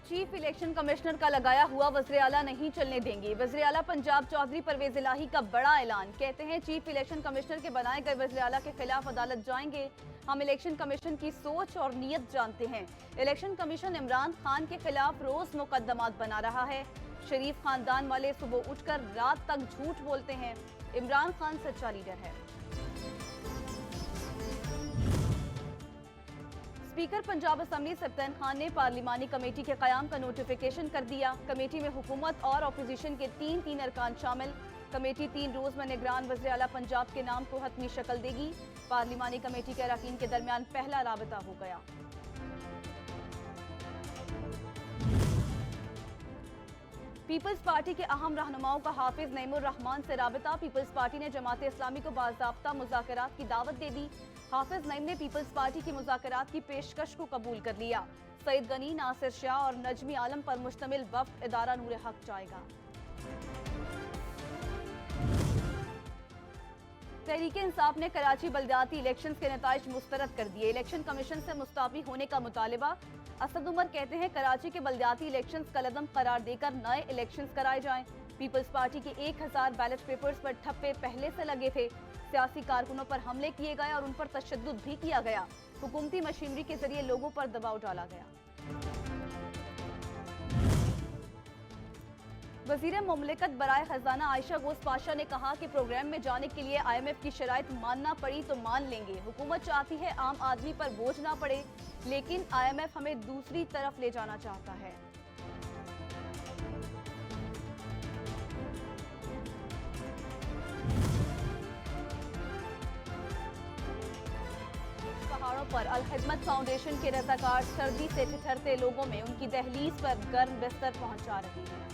Chief election commissioner का लगाया हुआ वज़ीर आला नहीं चलने देंगे। वज़ीर आला पंजाब चौधरी परवेज इलाही का बड़ा ऐलान। कहते हैं चीफ इलेक्शन कमिश्नर के बनाए गए वज़ीर आला के खिलाफ अदालत जाएंगे। हम इलेक्शन कमीशन की सोच और नीयत जानते हैं। इलेक्शन कमीशन इमरान खान के खिलाफ रोज मुकदमात बना रहा है। शरीफ खानदान वाले सुबह उठकर रात तक झूठ बोलते हैं। इमरान खान सच्चा लीडर है। स्पीकर पंजाब असेंबली सप्तान खान ने पार्लिमानी कमेटी के क़याम का नोटिफिकेशन कर दिया। कमेटी में हुकूमत और अपोजिशन के तीन अरकान शामिल। कमेटी 3 रोज में निगरान वज़ीर आला पंजाब के नाम को हतमी शक्ल देगी। पार्लिमानी कमेटी के अरकान के दरमियान पहला राबता हो गया। पीपल्स पार्टी के अहम रहनुमाओं का हाफिज नईमुर रहमान से राबता। पीपल्स पार्टी ने जमात इस्लामी को बाज़ाब्ता मुज़ाकरात की दावत दे दी। हाफिज नईम ने पीपल्स पार्टी की मुज़ाकरात की पेशकश को कबूल कर लिया। सईद गनी, नासिर शाह और नजमी आलम पर मुश्तमिल वफ्द इदारा नूर हक जाएगा। तहरीके इंसाफ ने कराची बल्दियाती इलेक्शन के नताइज मुस्तरद कर दिए। इलेक्शन कमीशन से मुस्ताफी होने का मुतालबा। असद उमर कहते हैं कराची के बल्दियाती इलेक्शन कलअदम करार देकर नए इलेक्शन कराए जाएं। पीपल्स पार्टी के 1000 बैलेट पेपर्स पर ठप्पे पहले से लगे थे। सियासी कारकुनों पर हमले किए गए और उन पर तशद्दुद भी किया गया। हुकूमती मशीनरी के जरिए लोगों पर दबाव डाला गया। वज़ीर मुमलिकत बराए खजाना आयशा गोस पाशा ने कहा कि प्रोग्राम में जाने के लिए IMF की शराइत मानना पड़ी तो मान लेंगे। हुकूमत चाहती है आम आदमी पर बोझ ना पड़े, लेकिन IMF हमें दूसरी तरफ ले जाना चाहता है। पहाड़ों पर अल खिदमत फाउंडेशन के रज़ाकार सर्दी से ठिठुरते लोगों में उनकी दहलीज पर गर्म बिस्तर पहुंचा रही है।